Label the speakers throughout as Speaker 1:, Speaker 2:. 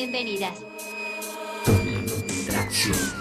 Speaker 1: bienvenidas.
Speaker 2: Tomando tracción.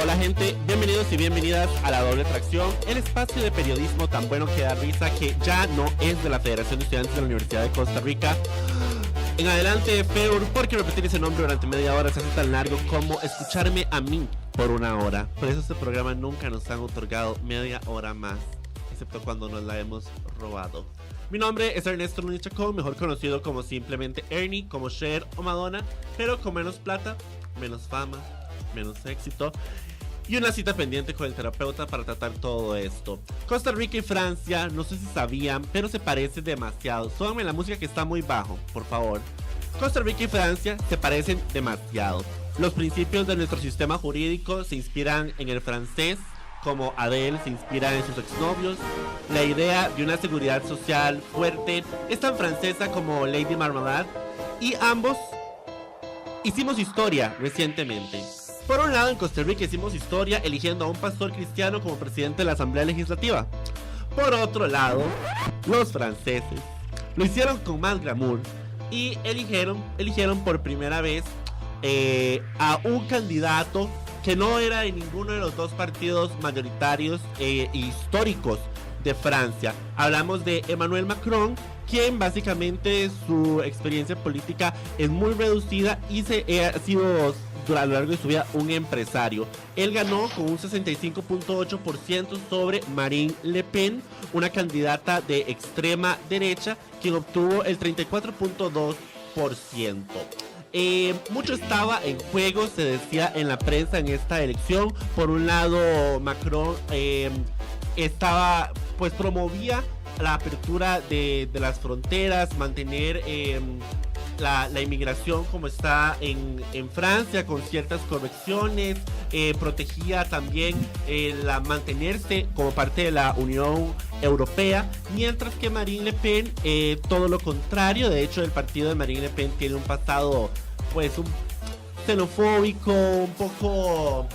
Speaker 3: Hola gente, bienvenidos y bienvenidas a La Doble Tracción, el espacio de periodismo tan bueno que da risa que ya no es de la Federación de Estudiantes de la Universidad de Costa Rica. En adelante, peor, porque repetir ese nombre durante media hora se hace tan largo como escucharme a mí por una hora. Por eso este programa nunca nos han otorgado media hora más, excepto cuando nos la hemos robado. Mi nombre es Ernesto Núñez Chacón, mejor conocido como simplemente Ernie, como Cher o Madonna, pero con menos plata, menos fama, menos éxito y una cita pendiente con el terapeuta para tratar todo esto. Costa Rica y Francia, no sé si sabían, pero se parecen demasiado. Súbanme la música que está muy bajo, por favor. Costa Rica y Francia se parecen demasiado. Los principios de nuestro sistema jurídico se inspiran en el francés, como Adele se inspira en sus exnovios. La idea de una seguridad social fuerte es tan francesa como Lady Marmalade, y ambos hicimos historia recientemente. Por un lado, en Costa Rica hicimos historia eligiendo a un pastor cristiano como presidente de la Asamblea Legislativa. Por otro lado, los franceses lo hicieron con más glamour y eligieron por primera vez a un candidato que no era de ninguno de los dos partidos mayoritarios históricos de Francia. Hablamos de Emmanuel Macron, quien básicamente su experiencia política es muy reducida y ha sido a lo largo de su vida un empresario. Él ganó con un 65.8% sobre Marine Le Pen, una candidata de extrema derecha, quien obtuvo el 34.2%. Mucho estaba en juego, se decía en la prensa en esta elección. Por un lado, Macron promovía la apertura de las fronteras, mantener la inmigración como está en Francia, con ciertas correcciones, protegía también mantenerse como parte de la Unión Europea, mientras que Marine Le Pen, todo lo contrario. De hecho, el partido de Marine Le Pen tiene un pasado un xenofóbico, un poco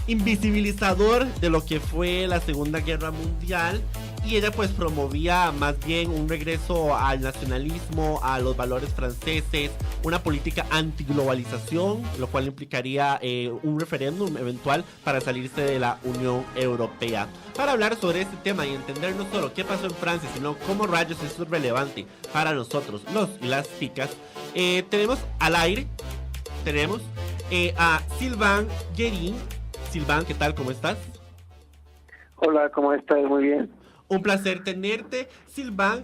Speaker 3: invisibilizador de lo que fue la Segunda Guerra Mundial, y ella promovía más bien un regreso al nacionalismo, a los valores franceses, una política antiglobalización, lo cual implicaría un referéndum eventual para salirse de la Unión Europea. Para hablar sobre este tema y entender no solo qué pasó en Francia, sino cómo rayos esto es relevante para nosotros, los y las chicas, tenemos al aire, a Sylvain Guérin. Sylvain, ¿qué tal? ¿Cómo estás?
Speaker 4: Hola, ¿cómo estás? Muy bien.
Speaker 3: Un placer tenerte. Sylvain,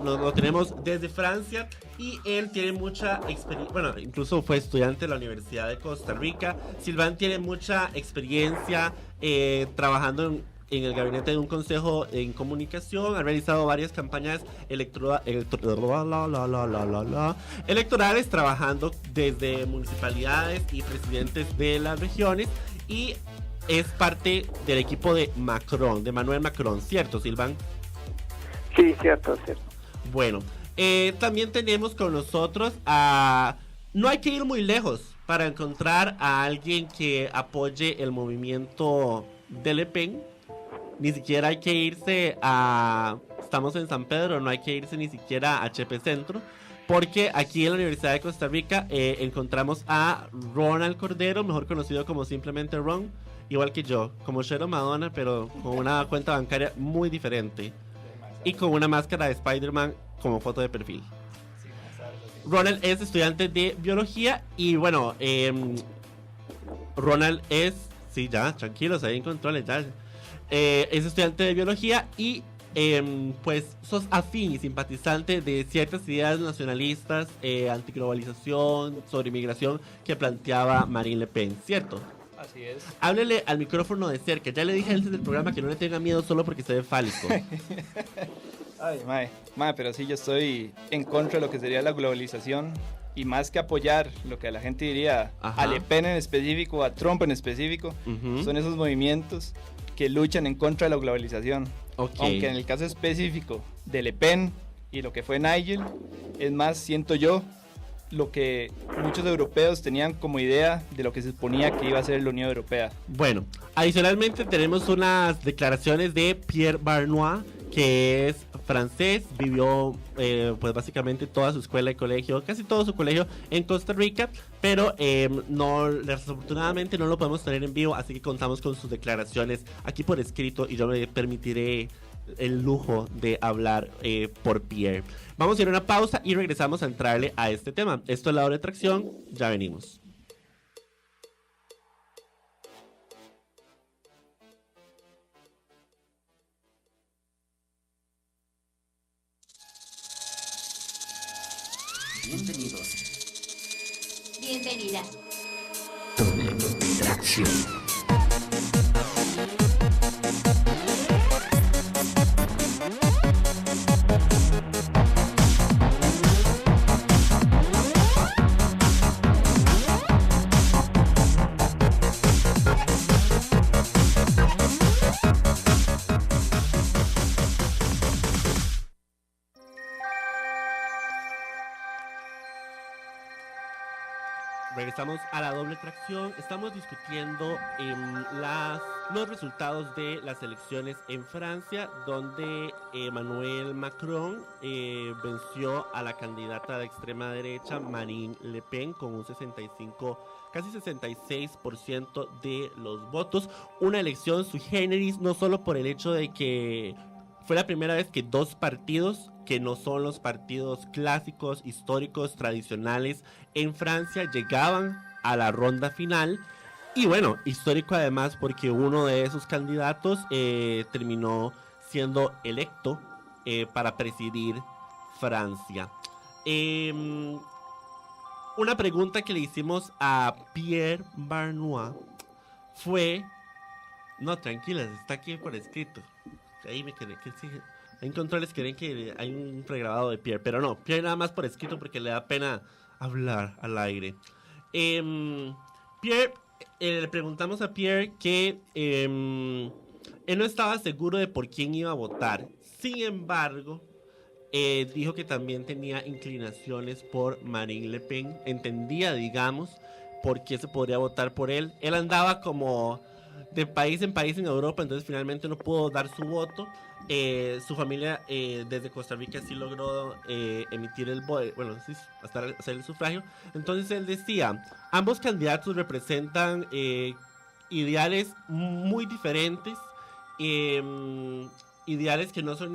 Speaker 3: lo tenemos desde Francia y él tiene mucha experiencia, incluso fue estudiante de la Universidad de Costa Rica. Sylvain tiene mucha experiencia trabajando en el gabinete de un consejo en comunicación, ha realizado varias campañas electorales, trabajando desde municipalidades y presidentes de las regiones, y es parte del equipo de Macron, de Emmanuel Macron, ¿cierto, Sylvain?
Speaker 4: Sí, cierto.
Speaker 3: Bueno, también tenemos con nosotros no hay que ir muy lejos para encontrar a alguien que apoye el movimiento de Le Pen. Ni siquiera hay que irse estamos en San Pedro, no hay que irse ni siquiera a Chepe Centro, porque aquí en la Universidad de Costa Rica encontramos a Ronald Cordero, mejor conocido como simplemente Ron, igual que yo, como Cher o Madonna, pero con una cuenta bancaria muy diferente y con una máscara de Spider-Man como foto de perfil. Ronald es estudiante de biología y Ronald es, sí, ya, tranquilos, ahí en controles, ya. Es estudiante de biología y sos afín y simpatizante de ciertas ideas nacionalistas, antiglobalización, sobre inmigración que planteaba Marine Le Pen, ¿cierto?
Speaker 5: Así es.
Speaker 3: Háblele al micrófono de cerca. Ya le dije antes del programa que no le tenga miedo solo porque se ve fálico.
Speaker 5: Ay, mae, pero sí, yo estoy en contra de lo que sería la globalización. Y más que apoyar lo que la gente diría, a Le Pen en específico, a Trump en específico, son esos movimientos que luchan en contra de la globalización.
Speaker 3: Ok.
Speaker 5: Aunque en el caso específico de Le Pen y lo que fue Nigel, es más, siento yo, lo que muchos europeos tenían como idea de lo que se suponía que iba a ser la Unión Europea.
Speaker 3: Bueno, adicionalmente tenemos unas declaraciones de Pierre Barnois, que es francés, vivió pues básicamente toda su escuela y colegio, casi todo su colegio en Costa Rica, pero no, desafortunadamente no lo podemos tener en vivo, así que contamos con sus declaraciones aquí por escrito y yo me permitiré el lujo de hablar por Pierre. Vamos a ir a una pausa y regresamos a entrarle a este tema. Esto es la doble tracción, ya venimos.
Speaker 2: Bienvenidos.
Speaker 1: Bienvenida.
Speaker 2: Doble tracción.
Speaker 3: Regresamos a la doble tracción. Estamos discutiendo los resultados de las elecciones en Francia, donde Emmanuel Macron venció a la candidata de extrema derecha Marine Le Pen con un 65, casi 66% de los votos. Una elección sui generis, no solo por el hecho de que fue la primera vez que dos partidos que no son los partidos clásicos, históricos, tradicionales en Francia llegaban a la ronda final. Y bueno, histórico además porque uno de esos candidatos terminó siendo electo para presidir Francia. Una pregunta que le hicimos a Pierre Barnois fue... No, tranquilas, está aquí por escrito. Ahí me quedé, que sí, hay controles que ven que hay un pregrabado de Pierre, pero no, Pierre nada más por escrito porque le da pena hablar al aire. Pierre, le preguntamos a Pierre que él no estaba seguro de por quién iba a votar. Sin embargo, dijo que también tenía inclinaciones por Marine Le Pen. Entendía, digamos, por qué se podría votar por él. Él andaba como de país en país en Europa, entonces finalmente no pudo dar su voto. Su familia desde Costa Rica sí logró emitir el voto, bueno, sí, hasta hacer el sufragio. Entonces él decía, ambos candidatos representan ideales muy diferentes, ideales que no son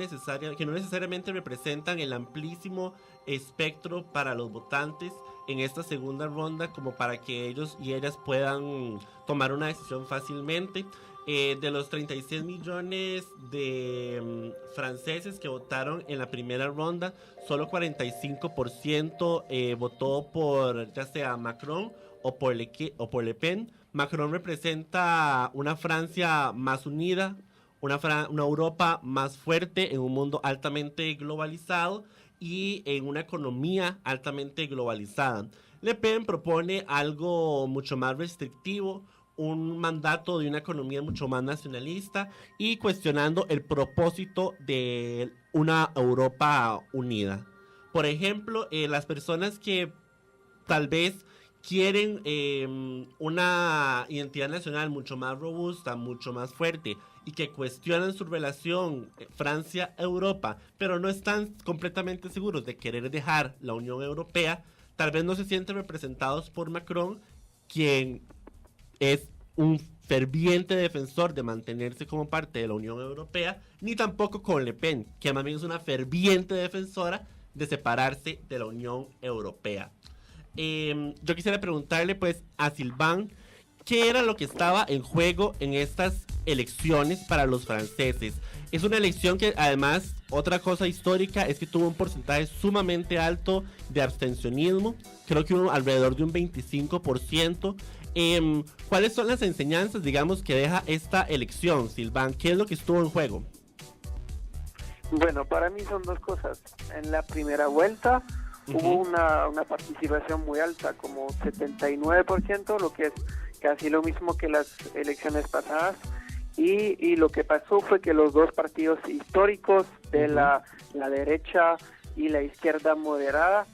Speaker 3: que no necesariamente representan el amplísimo espectro para los votantes en esta segunda ronda, como para que ellos y ellas puedan tomar una decisión fácilmente. De los 36 millones de franceses que votaron en la primera ronda, solo 45% votó por ya sea Macron o por Le Pen. Macron representa una Francia más unida, una Europa más fuerte en un mundo altamente globalizado y en una economía altamente globalizada. Le Pen propone algo mucho más restrictivo, un mandato de una economía mucho más nacionalista y cuestionando el propósito de una Europa unida. Por ejemplo, las personas que tal vez quieren una identidad nacional mucho más robusta, mucho más fuerte y que cuestionan su relación Francia-Europa, pero no están completamente seguros de querer dejar la Unión Europea, tal vez no se sienten representados por Macron, quien es un ferviente defensor de mantenerse como parte de la Unión Europea, ni tampoco con Le Pen, que más bien es una ferviente defensora de separarse de la Unión Europea. Yo quisiera preguntarle pues a Sylvain, ¿qué era lo que estaba en juego en estas elecciones para los franceses? Es una elección que además, otra cosa histórica es que tuvo un porcentaje sumamente alto de abstencionismo, creo que alrededor de un 25%. ¿Cuáles son las enseñanzas, digamos, que deja esta elección, Sylvain? ¿Qué es lo que estuvo en juego?
Speaker 4: Bueno, para mí son dos cosas. En la primera vuelta hubo una participación muy alta, como 79%, lo que es casi lo mismo que las elecciones pasadas. y lo que pasó fue que los dos partidos históricos de la derecha y la izquierda moderada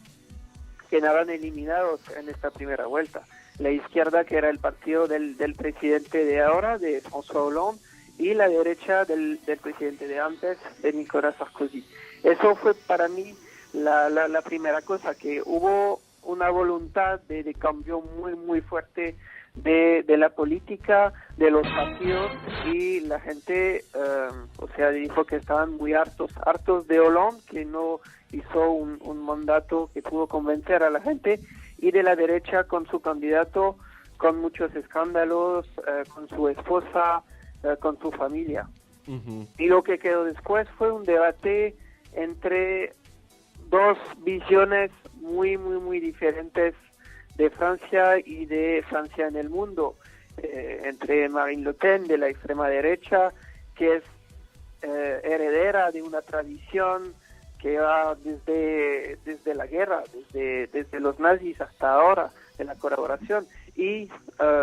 Speaker 4: quedaron eliminados en esta primera vuelta. La izquierda, que era el partido del presidente de ahora, de François Hollande, y la derecha del presidente de antes, de Nicolas Sarkozy. Eso fue para mí la primera cosa, que hubo una voluntad de cambio muy, muy fuerte de la política, de los partidos, y la gente, dijo que estaban muy hartos de Hollande, que no hizo un mandato que pudo convencer a la gente, y de la derecha con su candidato, con muchos escándalos, con su esposa, con su familia. Y lo que quedó después fue un debate entre dos visiones muy, muy, muy diferentes de Francia y de Francia en el mundo, entre Marine Le Pen, de la extrema derecha, que es heredera de una tradición que va desde la guerra, desde los nazis hasta ahora, de la colaboración, y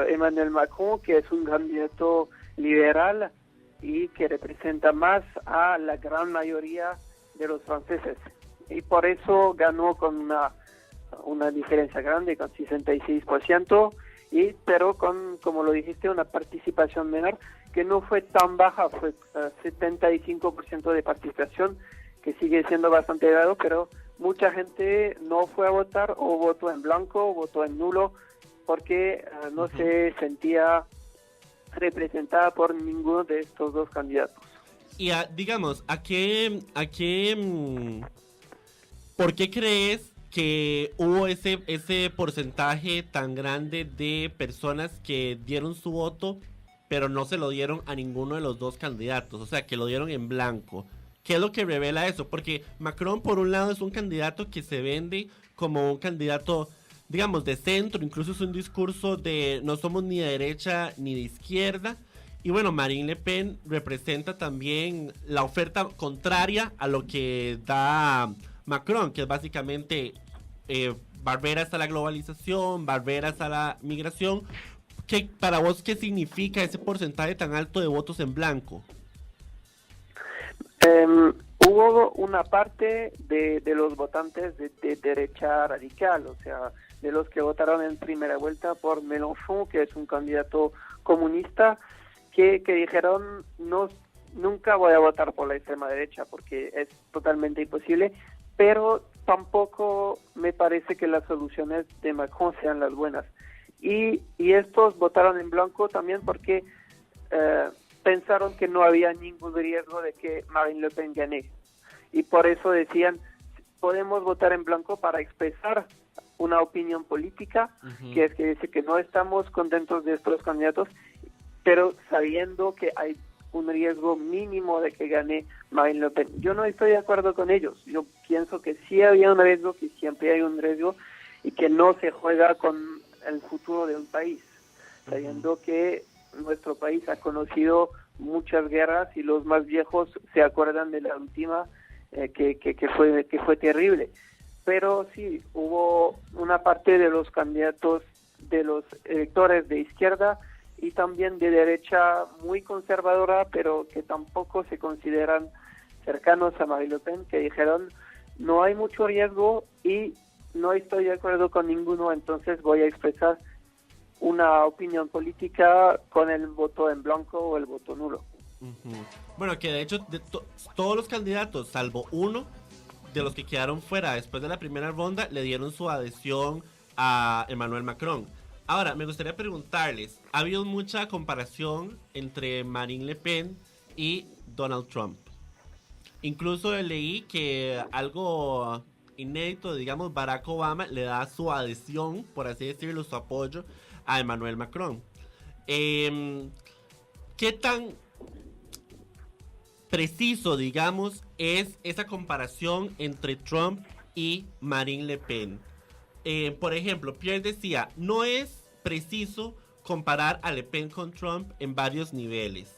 Speaker 4: Emmanuel Macron, que es un candidato liberal y que representa más a la gran mayoría de los franceses. Y por eso ganó con una diferencia grande, con 66%, pero con, como lo dijiste, una participación menor, que no fue tan baja, fue 75% de participación, que sigue siendo bastante elevado, pero mucha gente no fue a votar, o votó en blanco, o votó en nulo, porque no se sentía representada por ninguno de estos dos candidatos.
Speaker 3: Y digamos, ¿por qué crees que hubo ese porcentaje tan grande de personas que dieron su voto, pero no se lo dieron a ninguno de los dos candidatos? O sea, que lo dieron en blanco. ¿Qué es lo que revela eso? Porque Macron, por un lado, es un candidato que se vende como un candidato, digamos, de centro. Incluso es un discurso de no somos ni de derecha ni de izquierda. Y bueno, Marine Le Pen representa también la oferta contraria a lo que da Macron, que es básicamente barreras a la globalización, barreras a la migración. Para vos, ¿qué significa ese porcentaje tan alto de votos en blanco?
Speaker 4: Hubo una parte de los votantes de derecha radical, o sea, de los que votaron en primera vuelta por Mélenchon, que es un candidato comunista, que dijeron, nunca voy a votar por la extrema derecha porque es totalmente imposible, pero tampoco me parece que las soluciones de Macron sean las buenas. Y estos votaron en blanco también porque pensaron que no había ningún riesgo de que Marine Le Pen gane. Y por eso decían, podemos votar en blanco para expresar una opinión política, que es que dice que no estamos contentos de estos candidatos, pero sabiendo que hay un riesgo mínimo de que gane Marine Le Pen. Yo no estoy de acuerdo con ellos. Yo pienso que sí había un riesgo, que siempre hay un riesgo, y que no se juega con el futuro de un país, sabiendo que nuestro país ha conocido muchas guerras y los más viejos se acuerdan de la última que fue terrible. Pero sí, hubo una parte de los candidatos, de los electores de izquierda y también de derecha muy conservadora, pero que tampoco se consideran cercanos a Marine Le Pen, que dijeron, no hay mucho riesgo y no estoy de acuerdo con ninguno, entonces voy a expresar una opinión política con el voto en blanco o el voto nulo.
Speaker 3: Bueno, que de hecho todos los candidatos, salvo uno de los que quedaron fuera después de la primera ronda, le dieron su adhesión a Emmanuel Macron. Ahora, me gustaría preguntarles, ha habido mucha comparación entre Marine Le Pen y Donald Trump. Incluso leí que algo inédito, digamos, Barack Obama le da su adhesión, por así decirlo, su apoyo a Emmanuel Macron. ¿Qué tan preciso, digamos, es esa comparación entre Trump y Marine Le Pen? Por ejemplo, Pierre decía, no es preciso comparar a Le Pen con Trump en varios niveles.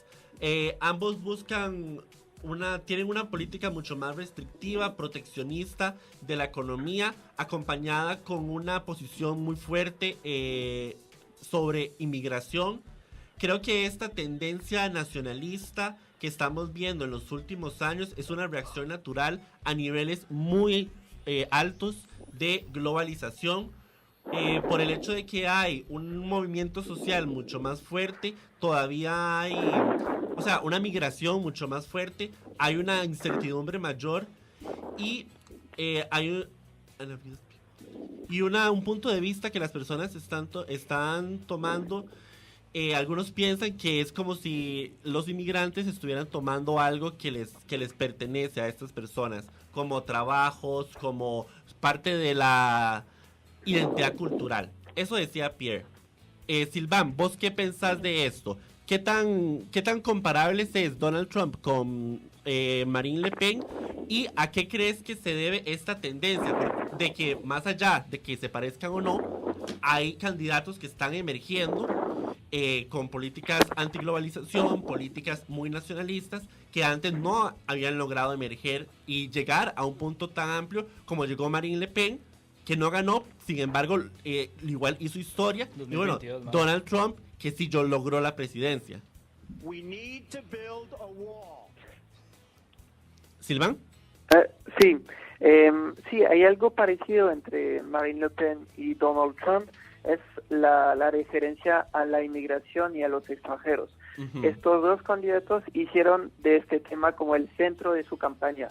Speaker 3: Ambos tienen una política mucho más restrictiva, proteccionista de la economía, acompañada con una posición muy fuerte sobre inmigración. creo que esta tendencia nacionalista que estamos viendo en los últimos años es una reacción natural a niveles muy altos de globalización, por el hecho de que hay un movimiento social mucho más fuerte, todavía hay, o sea, una migración mucho más fuerte, hay una incertidumbre mayor y hay un punto de vista que las personas están tomando. Algunos piensan que es como si los inmigrantes estuvieran tomando algo que les pertenece a estas personas, como trabajos, como parte de la identidad cultural. Eso decía Pierre. Silván, ¿vos qué pensás de esto? ¿Qué tan comparables es Donald Trump con Marine Le Pen? ¿Y a qué crees que se debe esta tendencia? De que más allá de que se parezcan o no, hay candidatos que están emergiendo con políticas antiglobalización, políticas muy nacionalistas, que antes no habían logrado emerger y llegar a un punto tan amplio como llegó Marine Le Pen, que no ganó, sin embargo, igual hizo historia. 2022, y bueno, Donald Trump, que sí logró la presidencia. ¿Silván?
Speaker 4: Sí, sí, hay algo parecido entre Marine Le Pen y Donald Trump, es la referencia a la inmigración y a los extranjeros. Uh-huh. Estos dos candidatos hicieron de este tema como el centro de su campaña,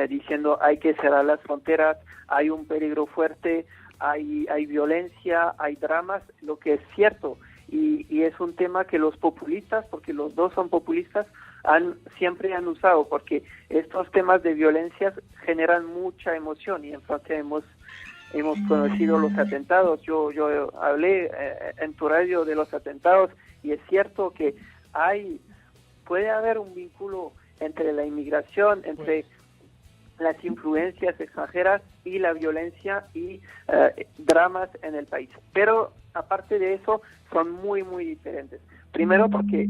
Speaker 4: diciendo hay que cerrar las fronteras, hay un peligro fuerte, hay violencia, hay dramas, lo que es cierto, y es un tema que los populistas, porque los dos son populistas, siempre han usado, porque estos temas de violencia generan mucha emoción, y en Francia hemos conocido los atentados. Yo hablé en tu radio de los atentados, y es cierto que puede haber un vínculo entre la inmigración, entre las influencias extranjeras y la violencia y dramas en el país. Pero aparte de eso, son muy, muy diferentes. Primero porque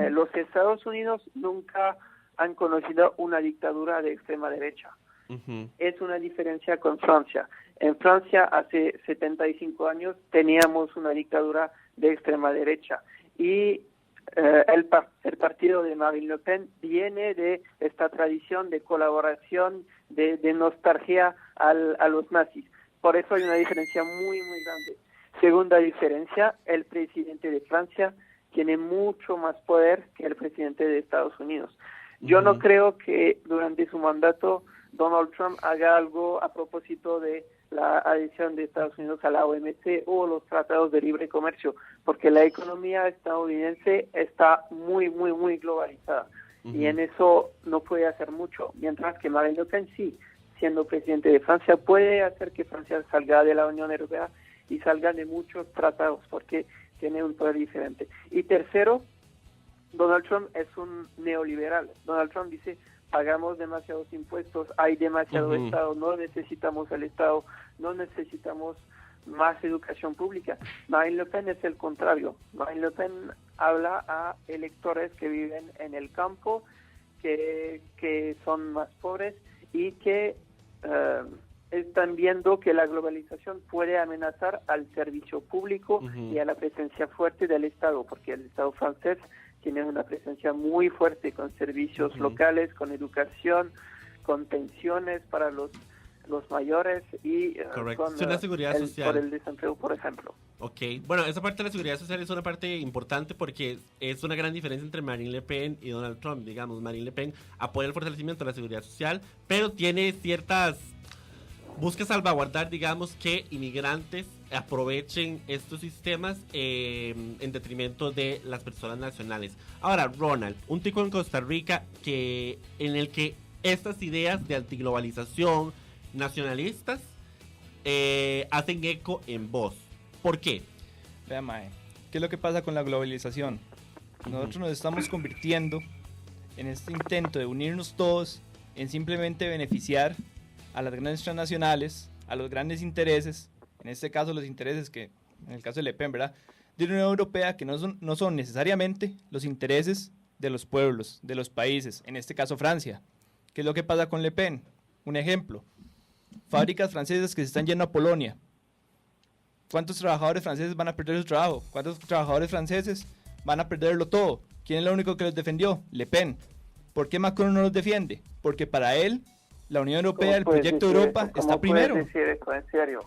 Speaker 4: los Estados Unidos nunca han conocido una dictadura de extrema derecha. Uh-huh. Es una diferencia con Francia. En Francia, hace 75 años, teníamos una dictadura de extrema derecha. Y el partido de Marine Le Pen viene de esta tradición de colaboración, de nostalgia a los nazis. Por eso hay una diferencia muy, muy grande. Segunda diferencia, el presidente de Francia tiene mucho más poder que el presidente de Estados Unidos. Yo no creo que durante su mandato Donald Trump haga algo a propósito de la adhesión de Estados Unidos a la OMC o los tratados de libre comercio, porque la economía estadounidense está muy, muy, muy globalizada. Uh-huh. Y en eso no puede hacer mucho, mientras que Marine Le Pen sí, siendo presidente de Francia, puede hacer que Francia salga de la Unión Europea y salga de muchos tratados, porque tiene un poder diferente. Y tercero, Donald Trump es un neoliberal. Donald Trump dice, pagamos demasiados impuestos, hay demasiado uh-huh. Estado, no necesitamos el Estado, no necesitamos más educación pública. Marine Le Pen es el contrario. Marine Le Pen habla a electores que viven en el campo, que son más pobres y que están viendo que la globalización puede amenazar al servicio público uh-huh. y a la presencia fuerte del Estado, porque el Estado francés tiene una presencia muy fuerte con servicios uh-huh. locales, con educación, con pensiones para los mayores y con
Speaker 3: la seguridad social.
Speaker 4: Por el desempleo, por ejemplo.
Speaker 3: Ok, bueno, esa parte de la seguridad social es una parte importante porque es una gran diferencia entre Marine Le Pen y Donald Trump, digamos. Marine Le Pen apoya el fortalecimiento de la seguridad social, pero tiene busca salvaguardar, digamos, que inmigrantes aprovechen estos sistemas en detrimento de las personas nacionales. Ahora, Ronald, un tico en Costa Rica en el que estas ideas de antiglobalización nacionalistas hacen eco en vos. ¿Por qué?
Speaker 5: Vea, mae, ¿qué es lo que pasa con la globalización? Nosotros nos estamos convirtiendo en este intento de unirnos todos en simplemente beneficiar a las grandes transnacionales, a los grandes intereses, en este caso los intereses que, en el caso de Le Pen, ¿verdad?, de la Unión Europea, que no son necesariamente los intereses de los pueblos, de los países, en este caso Francia. ¿Qué es lo que pasa con Le Pen? Un ejemplo, fábricas francesas que se están yendo a Polonia. ¿Cuántos trabajadores franceses van a perder su trabajo? ¿Cuántos trabajadores franceses van a perderlo todo. ¿Quién es el único que los defendió? Le Pen. ¿Por qué Macron no los defiende? Porque para él, la Unión Europea, el proyecto de Europa, está primero.
Speaker 4: ¿Cómo puedes decir eso? ¿En serio?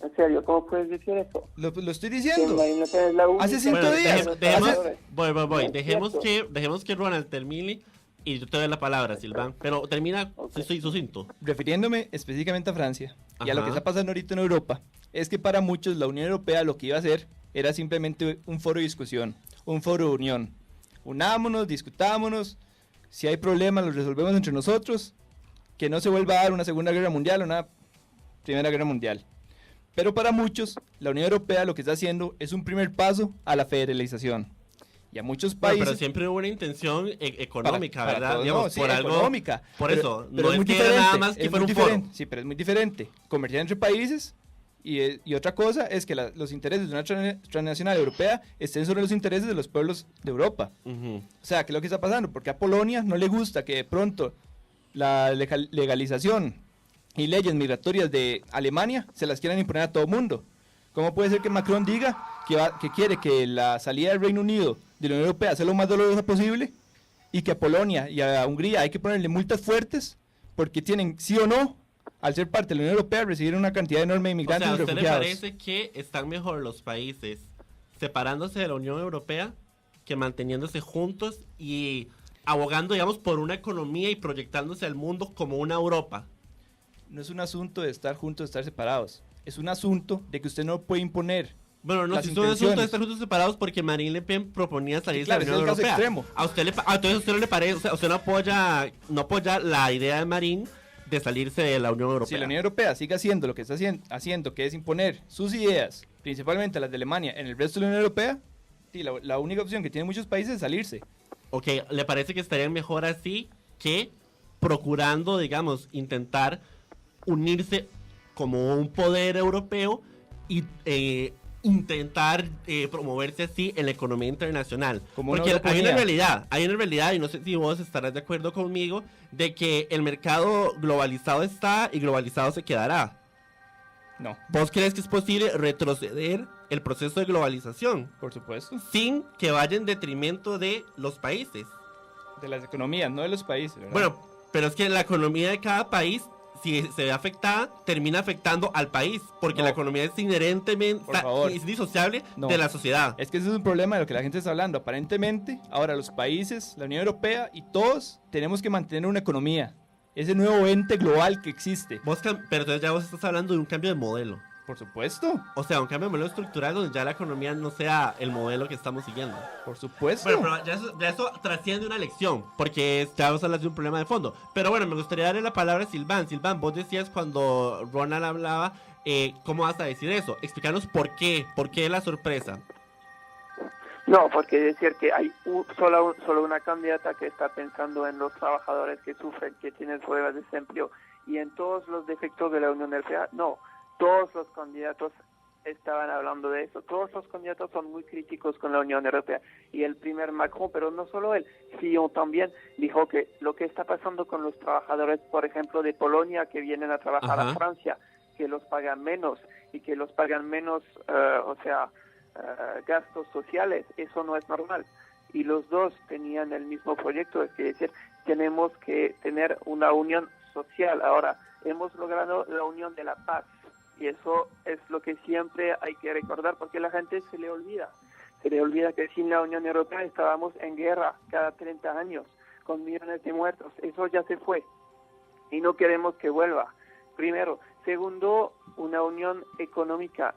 Speaker 4: ¿En serio? ¿Cómo puedes decir eso?
Speaker 5: Lo estoy
Speaker 4: Que
Speaker 5: diciendo.
Speaker 4: Marine Le Pen es la única-
Speaker 5: Hace 100
Speaker 3: Bueno,
Speaker 5: días.
Speaker 3: voy.
Speaker 4: No,
Speaker 3: Dejemos
Speaker 4: cierto.
Speaker 3: que Ronald termine y yo te doy la palabra, Silván. Pero termina,
Speaker 4: Ok.
Speaker 3: soy sucinto.
Speaker 5: Refiriéndome específicamente a Francia y a lo
Speaker 3: Ajá.
Speaker 5: que está pasando ahorita en Europa, es que para muchos la Unión Europea lo que iba a hacer era simplemente un foro de discusión, un foro de unión. Unámonos, discutámonos, si hay problemas los resolvemos entre nosotros, que no se vuelva a dar una Segunda Guerra Mundial o una Primera Guerra Mundial. Pero para muchos, la Unión Europea lo que está haciendo es un primer paso a la federalización. Y a muchos
Speaker 3: Bueno,
Speaker 5: países...
Speaker 3: pero siempre hubo una intención económica,
Speaker 5: para
Speaker 3: ¿verdad?
Speaker 5: todos,
Speaker 3: Digamos,
Speaker 5: no, sí,
Speaker 3: por algo.
Speaker 5: económica.
Speaker 3: Por
Speaker 5: Pero-
Speaker 3: eso,
Speaker 5: pero
Speaker 3: no es
Speaker 5: muy
Speaker 3: que era
Speaker 5: diferente,
Speaker 3: nada más que
Speaker 5: es
Speaker 3: fuera
Speaker 5: muy
Speaker 3: un foro.
Speaker 5: diferente, sí, pero es muy diferente. Comerciar entre países y otra cosa es que los intereses de una transnacional europea estén sobre los intereses de los pueblos de Europa.
Speaker 3: Ujú.
Speaker 5: O sea, ¿qué es lo que está pasando? Porque a Polonia no le gusta que de pronto la legalización y leyes migratorias de Alemania se las quieran imponer a todo el mundo. ¿Cómo puede ser que Macron diga que quiere que la salida del Reino Unido de la Unión Europea sea lo más dolorosa posible y que a Polonia y a Hungría hay que ponerle multas fuertes porque tienen, sí o no, al ser parte de la Unión Europea, recibir una cantidad enorme de
Speaker 3: O
Speaker 5: inmigrantes
Speaker 3: sea, ¿a
Speaker 5: y
Speaker 3: usted le
Speaker 5: refugiados?
Speaker 3: parece que están mejor los países separándose de la Unión Europea que manteniéndose juntos y abogando, digamos, por una economía y proyectándose al mundo como una Europa?
Speaker 5: No es un asunto de estar juntos, de estar separados. Es un asunto de que usted no puede imponer.
Speaker 3: Bueno, no,
Speaker 5: Las
Speaker 3: si es un asunto de
Speaker 5: intenciones.
Speaker 3: estar juntos separados porque Marine Le Pen proponía salirse
Speaker 5: claro,
Speaker 3: de la
Speaker 5: ese es
Speaker 3: Unión
Speaker 5: el caso
Speaker 3: Europea.
Speaker 5: extremo.
Speaker 3: A usted entonces a usted no le parece, o sea, usted no apoya la idea de Marine de salirse de la Unión Europea.
Speaker 5: Si la Unión Europea sigue haciendo lo que está haciendo, que es imponer sus ideas, principalmente las de Alemania, en el resto de la Unión Europea, sí, la única opción que tienen muchos países es salirse.
Speaker 3: Ok, ¿le parece que estaría mejor así que procurando, digamos, intentar unirse como un poder europeo y intentar promoverse así en la economía internacional?
Speaker 5: Como una
Speaker 3: Porque hay una
Speaker 5: europeía.
Speaker 3: realidad, y no sé si vos estarás de acuerdo conmigo, de que el mercado globalizado está y globalizado se quedará.
Speaker 5: No,
Speaker 3: ¿Vos crees que es posible retroceder el proceso de globalización
Speaker 5: por supuesto.
Speaker 3: sin que vaya en detrimento de los países?
Speaker 5: De las economías, no de los países, ¿verdad?
Speaker 3: Bueno, pero es que la economía de cada país, si se ve afectada, termina afectando al país, porque
Speaker 5: No.
Speaker 3: la economía es inherentemente,
Speaker 5: Por favor.
Speaker 3: es disociable
Speaker 5: No.
Speaker 3: de la sociedad.
Speaker 5: Es que ese es un problema de lo que la gente está hablando. Aparentemente, ahora los países, la Unión Europea y todos tenemos que mantener una economía. Ese nuevo ente global que existe.
Speaker 3: Pero entonces ya vos estás hablando de un cambio de modelo.
Speaker 5: Por supuesto,
Speaker 3: O sea, un cambio de modelo estructural donde ya la economía no sea el modelo que estamos siguiendo.
Speaker 5: por supuesto.
Speaker 3: Bueno, pero ya eso trasciende una lección, porque estamos hablando de un problema de fondo. Pero bueno, me gustaría darle la palabra a Silván. Silván, vos decías cuando Ronald hablaba, ¿cómo vas a decir eso? Explícanos por qué la sorpresa.
Speaker 4: No, porque decir que hay solo una candidata que está pensando en los trabajadores que sufren, que tienen problemas de desempleo y en todos los defectos de la Unión Europea, no, todos los candidatos estaban hablando de eso, todos los candidatos son muy críticos con la Unión Europea y el primer Macron, pero no solo él, Fillon también dijo que lo que está pasando con los trabajadores, por ejemplo, de Polonia que vienen a trabajar
Speaker 3: Ajá.
Speaker 4: a Francia, que los pagan menos y que los pagan menos, gastos sociales, eso no es normal. Y los dos tenían el mismo proyecto, es decir, tenemos que tener una unión social. Ahora, hemos logrado la unión de la paz y eso es lo que siempre hay que recordar porque la gente se le olvida que sin la Unión Europea estábamos en guerra cada 30 años con millones de muertos. Eso ya se fue y no queremos que vuelva. Primero. Segundo, una unión económica,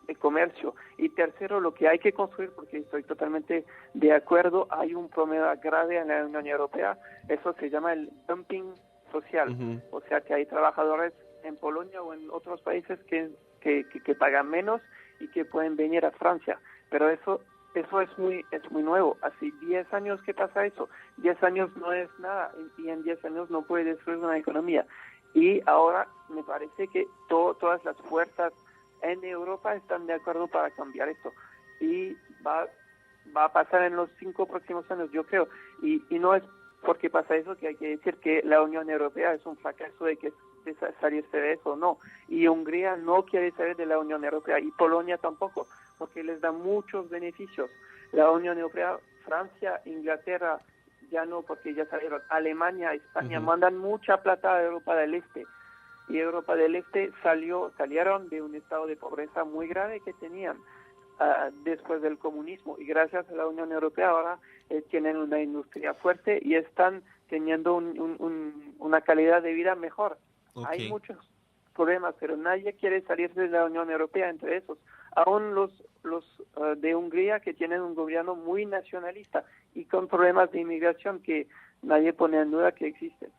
Speaker 4: de comercio. Y tercero, lo que hay que construir, porque estoy totalmente de acuerdo, hay un problema grave en la Unión Europea, eso se llama el dumping social.
Speaker 3: Ujú.
Speaker 4: O sea, que hay trabajadores en Polonia o en otros países que pagan menos y que pueden venir a Francia. Pero eso es muy nuevo. Hace 10 años que pasa eso. 10 años no es nada y en 10 años no puede destruir una economía. Y ahora me parece que todas las fuerzas en Europa están de acuerdo para cambiar esto. Y va a pasar en los 5 próximos años, yo creo. Y no es porque pasa eso que hay que decir que la Unión Europea es un fracaso de salirse de eso, no. Y Hungría no quiere salir de la Unión Europea y Polonia tampoco, porque les da muchos beneficios. La Unión Europea, Francia, Inglaterra, ya no, porque ya salieron. Alemania, España, mandan mucha plata a Europa del Este. Y Europa del Este salieron de un estado de pobreza muy grave que tenían después del comunismo. Y gracias a la Unión Europea ahora tienen una industria fuerte y están teniendo una calidad de vida mejor.
Speaker 3: Okay.
Speaker 4: Hay muchos problemas, pero nadie quiere salirse de la Unión Europea, entre esos. Aún los de Hungría, que tienen un gobierno muy nacionalista y con problemas de inmigración que nadie pone en duda que existen.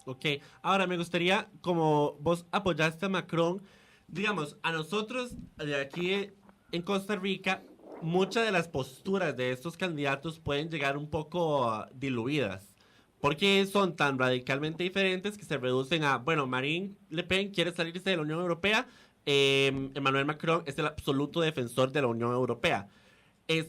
Speaker 3: Ok, ahora me gustaría, como vos apoyaste a Macron, digamos, a nosotros de aquí en Costa Rica, muchas de las posturas de estos candidatos pueden llegar un poco diluidas. Porque son tan radicalmente diferentes que se reducen a, bueno, Marine Le Pen quiere salirse de la Unión Europea, Emmanuel Macron es el absoluto defensor de la Unión Europea.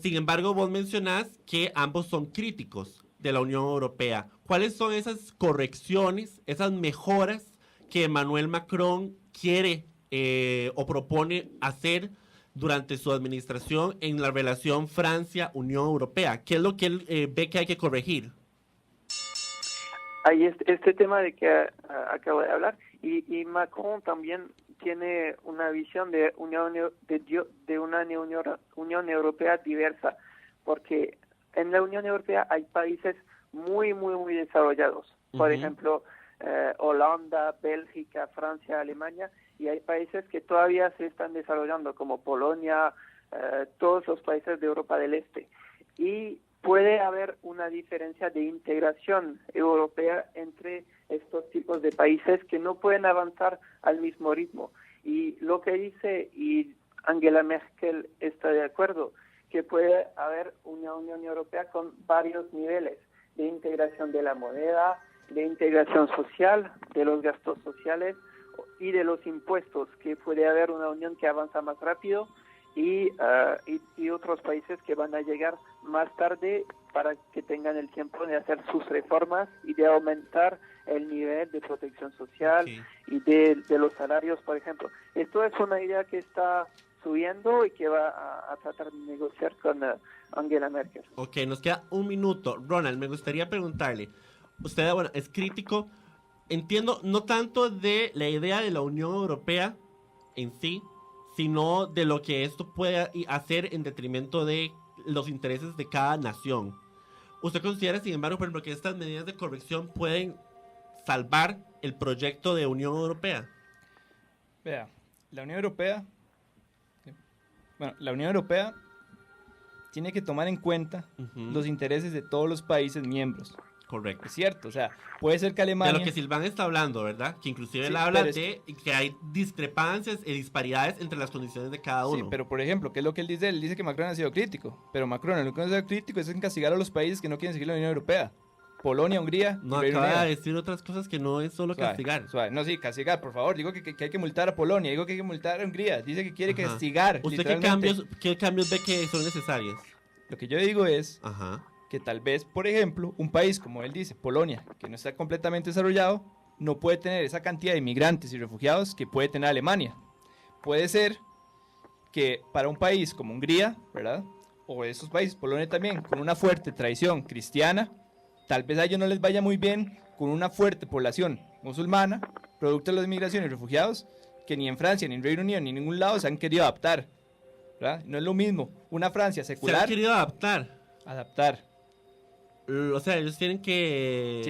Speaker 3: Sin embargo, vos mencionás que ambos son críticos de la Unión Europea. ¿Cuáles son esas correcciones, esas mejoras que Emmanuel Macron quiere o propone hacer durante su administración en la relación Francia-Unión Europea? ¿Qué es lo que él ve que hay que corregir?
Speaker 4: Hay este tema de que acabo de hablar, y Macron también tiene una visión de una Unión Europea diversa, porque en la Unión Europea hay países muy, muy, muy desarrollados. Por ejemplo, Holanda, Bélgica, Francia, Alemania, y hay países que todavía se están desarrollando, como Polonia, todos los países de Europa del Este. Y puede haber una diferencia de integración europea entre estos tipos de países que no pueden avanzar al mismo ritmo. Y lo que dice, y Angela Merkel está de acuerdo, que puede haber una Unión Europea con varios niveles de integración de la moneda, de integración social, de los gastos sociales y de los impuestos, que puede haber una unión que avanza más rápido y otros países que van a llegar más tarde para que tengan el tiempo de hacer sus reformas y de aumentar el nivel de protección social y de los salarios, por ejemplo. Esto es una idea que está subiendo y que va a tratar de negociar con Angela Merkel.
Speaker 3: Ok, nos queda un minuto. Ronald, me gustaría preguntarle, usted, bueno, es crítico, entiendo, no tanto de la idea de la Unión Europea en sí, sino de lo que esto puede hacer en detrimento de los intereses de cada nación. ¿Usted considera, sin embargo, por ejemplo, que estas medidas de corrección pueden salvar el proyecto de Unión Europea?
Speaker 5: Vea, la Unión Europea tiene que tomar en cuenta los intereses de todos los países miembros.
Speaker 3: Correcto.
Speaker 5: Es cierto, o sea, puede ser que Alemania...
Speaker 3: De lo que Silván está hablando, ¿verdad? Que inclusive
Speaker 5: Sí,
Speaker 3: él habla
Speaker 5: pero
Speaker 3: de que hay discrepancias y disparidades entre las condiciones de cada uno.
Speaker 5: Sí, pero por ejemplo, ¿qué es lo que él dice? Él dice que Macron ha sido crítico, pero Macron lo que no ha sido crítico es en castigar a los países que no quieren seguir la Unión Europea. Polonia, Hungría,
Speaker 3: No,
Speaker 5: Reino
Speaker 3: acaba
Speaker 5: Unido.
Speaker 3: de decir otras cosas que no es solo
Speaker 5: Suave,
Speaker 3: castigar.
Speaker 5: suave. No, sí, castigar, por favor. Digo que hay que multar a Polonia, digo que hay que multar a Hungría. Dice que quiere castigar.
Speaker 3: ¿Usted
Speaker 5: literalmente.
Speaker 3: qué cambios ve que son necesarios?
Speaker 5: Lo que yo digo es
Speaker 3: Ajá.
Speaker 5: que tal vez, por ejemplo, un país como él dice, Polonia, que no está completamente desarrollado, no puede tener esa cantidad de inmigrantes y refugiados que puede tener Alemania. Puede ser que para un país como Hungría, ¿verdad? O esos países, Polonia también, con una fuerte tradición cristiana, tal vez a ellos no les vaya muy bien con una fuerte población musulmana, producto de la inmigración y refugiados, que ni en Francia, ni en Reino Unido, ni en ningún lado se han querido adaptar, ¿verdad? No es lo mismo una Francia
Speaker 3: Se
Speaker 5: secular...
Speaker 3: han querido adaptar. O sea, ellos tienen que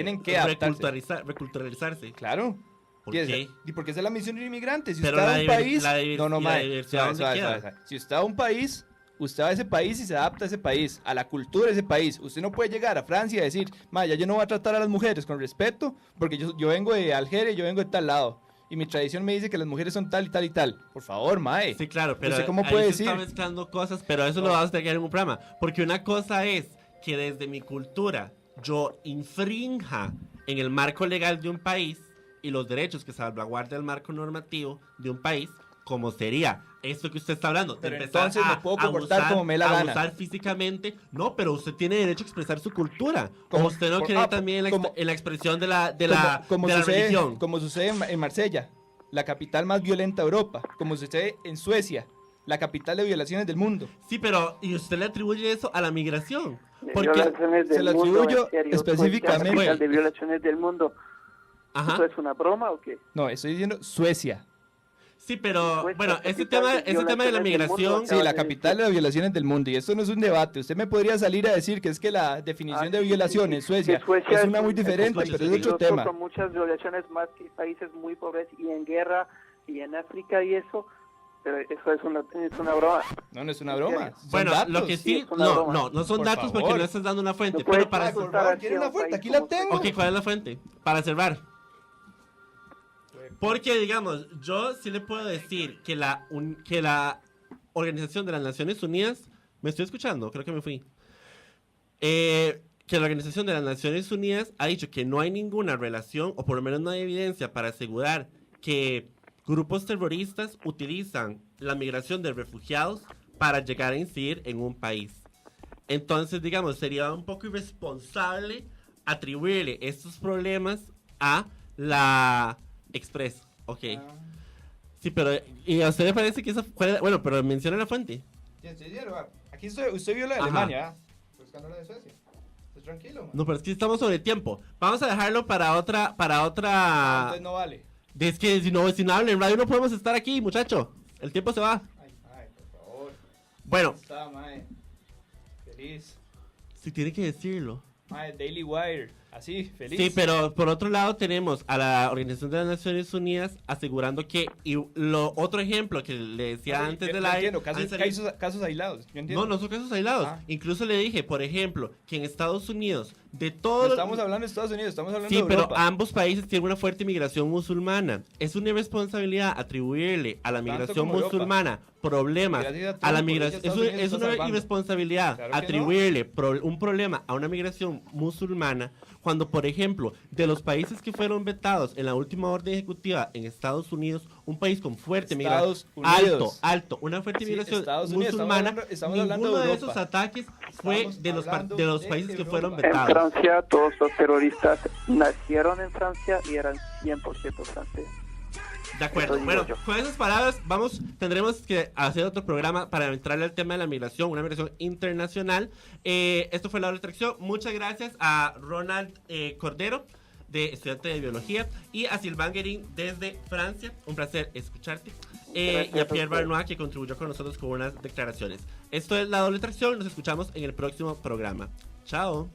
Speaker 3: reculturalizarse.
Speaker 5: Claro.
Speaker 3: ¿Por
Speaker 5: Y
Speaker 3: qué?
Speaker 5: porque esa es la misión del inmigrante. Si
Speaker 3: Pero
Speaker 5: usted va a un
Speaker 3: la
Speaker 5: país...
Speaker 3: diversidad,
Speaker 5: suave,
Speaker 3: ¿dónde queda?
Speaker 5: suave. Si usted va a un país, usted va a ese país y se adapta a ese país, a la cultura de ese país. Usted no puede llegar a Francia y decir, ya yo no voy a tratar a las mujeres con respeto porque yo vengo de Algeria y yo vengo de tal lado. Y mi tradición me dice que las mujeres son tal y tal y tal. Por favor, mae.
Speaker 3: Sí, claro, pero
Speaker 5: ¿Usted cómo
Speaker 3: ahí
Speaker 5: puede
Speaker 3: se
Speaker 5: decir?
Speaker 3: está mezclando cosas, pero eso lo vamos a tener en un programa. Porque una cosa es que desde mi cultura yo infrinja en el marco legal de un país y los derechos que salvaguarda el marco normativo de un país, como sería esto que usted está hablando.
Speaker 5: Pero
Speaker 3: de empezar
Speaker 5: entonces me puedo comportar como me la gana.
Speaker 3: abusar físicamente. No, pero usted tiene derecho a expresar su cultura.
Speaker 5: Como-
Speaker 3: o usted no cree también en la expresión de la religión.
Speaker 5: Como sucede en Marsella, la capital más violenta de Europa. Como sucede en Suecia, la capital de violaciones del mundo.
Speaker 3: Sí, pero ¿y usted le atribuye eso a la migración?
Speaker 4: De
Speaker 3: Porque
Speaker 4: violaciones del
Speaker 5: se lo
Speaker 4: mundo,
Speaker 5: atribuyo
Speaker 4: en serio,
Speaker 5: específicamente.
Speaker 4: Suecia, capital de violaciones del mundo.
Speaker 3: ajá.
Speaker 4: ¿Eso es una broma o qué?
Speaker 5: No, estoy diciendo Suecia.
Speaker 3: Sí, pero
Speaker 4: Suecia,
Speaker 3: bueno,
Speaker 4: capital
Speaker 3: ese tema
Speaker 4: de
Speaker 3: de la
Speaker 4: violaciones del
Speaker 3: migración,
Speaker 4: mundo.
Speaker 5: Sí, la capital de las violaciones del mundo. Y esto no es un debate. Usted me podría salir a decir que es que la definición de violaciones, Suecia,
Speaker 4: Que Suecia
Speaker 5: es una muy diferente,
Speaker 3: escuche,
Speaker 5: pero es otro
Speaker 4: peligroso,
Speaker 5: tema.
Speaker 4: con muchas violaciones más que países muy pobres y en guerra y en África y eso, pero eso es una broma.
Speaker 5: No, no es una broma. Son
Speaker 3: bueno,
Speaker 5: datos.
Speaker 3: lo que
Speaker 4: sí,
Speaker 3: sí,
Speaker 4: es una
Speaker 3: no,
Speaker 4: broma.
Speaker 3: no son
Speaker 5: Por
Speaker 3: datos porque
Speaker 5: favor.
Speaker 3: no estás dando una fuente,
Speaker 4: No puede
Speaker 3: pero para...
Speaker 4: ser.
Speaker 5: Por favor, ¿quiere una fuente? Aquí la tengo.
Speaker 3: Ok, ¿cuál es la fuente? Para cerrar. Porque, digamos, yo sí le puedo decir que la Organización de las Naciones Unidas... ¿Me estoy escuchando? Creo que me fui. Que la Organización de las Naciones Unidas ha dicho que no hay ninguna relación, o por lo menos no hay evidencia para asegurar que grupos terroristas utilizan la migración de refugiados para llegar a incidir en un país. Entonces, digamos, sería un poco irresponsable atribuirle estos problemas a la Express. Ok. Sí, pero ¿y a usted le parece que esa fue? Bueno, pero menciona la fuente.
Speaker 5: Aquí usted vio la de
Speaker 3: Ajá.
Speaker 5: Alemania, buscando la de Suecia. Esté tranquilo, man.
Speaker 3: No, pero es que estamos sobre el tiempo. Vamos a dejarlo para otra.
Speaker 5: Entonces no vale.
Speaker 3: Es que si no habla en radio no podemos estar aquí, muchacho. El tiempo se va.
Speaker 5: Ay, por favor.
Speaker 3: Bueno,
Speaker 5: Está, mae. Feliz.
Speaker 3: si tiene que decirlo.
Speaker 5: Mae, Daily Wire. Así, feliz.
Speaker 3: Sí, pero por otro lado tenemos a la Organización de las Naciones Unidas asegurando que, y lo otro ejemplo que le decía
Speaker 5: Sí,
Speaker 3: antes
Speaker 5: yo
Speaker 3: del aire,
Speaker 5: entiendo, casos aislados. Yo entiendo.
Speaker 3: no son casos aislados.
Speaker 5: Ah.
Speaker 3: Incluso le dije, por ejemplo, que en Estados Unidos, de
Speaker 5: No
Speaker 3: todos
Speaker 5: estamos hablando de Estados Unidos, estamos hablando
Speaker 3: Sí,
Speaker 5: de
Speaker 3: pero
Speaker 5: Europa.
Speaker 3: ambos países tienen una fuerte migración musulmana. Es una irresponsabilidad atribuirle a la
Speaker 5: Tanto
Speaker 3: migración
Speaker 5: como Europa.
Speaker 3: musulmana problemas
Speaker 5: Gracias a
Speaker 3: a la
Speaker 5: Trump,
Speaker 3: migración.
Speaker 5: porque Estados Unidos
Speaker 3: Es
Speaker 5: está
Speaker 3: una
Speaker 5: salvando.
Speaker 3: irresponsabilidad
Speaker 5: Claro que
Speaker 3: atribuirle un problema a una migración musulmana cuando, por ejemplo, de los países que fueron vetados en la última orden ejecutiva en Estados Unidos, un país con fuerte migración,
Speaker 5: Estados Unidos.
Speaker 3: alto, una fuerte
Speaker 5: Sí,
Speaker 3: migración
Speaker 5: Estados Unidos,
Speaker 3: musulmana,
Speaker 5: estamos hablando
Speaker 3: ninguno
Speaker 5: de
Speaker 3: de
Speaker 5: Europa.
Speaker 3: esos ataques fue
Speaker 5: Estamos
Speaker 3: de
Speaker 5: hablando
Speaker 3: los
Speaker 5: de
Speaker 3: países que
Speaker 5: Europa.
Speaker 3: fueron
Speaker 4: En
Speaker 3: vetados.
Speaker 4: Francia todos los terroristas nacieron en Francia y eran 100% franceses.
Speaker 3: De acuerdo.
Speaker 4: Eso digo
Speaker 3: Bueno,
Speaker 4: yo.
Speaker 3: con esas palabras tendremos que hacer otro programa para entrarle al tema de la migración, una migración internacional. Esto fue La Doble Tracción. Muchas gracias a Ronald Cordero, estudiante de biología, y a Sylvain Guerin desde Francia. Un placer escucharte.
Speaker 4: Gracias
Speaker 3: Y a
Speaker 4: a
Speaker 3: Pierre
Speaker 4: ustedes.
Speaker 3: Barnois, que contribuyó con nosotros con unas declaraciones. Esto es La Doble Tracción. Nos escuchamos en el próximo programa. Chao.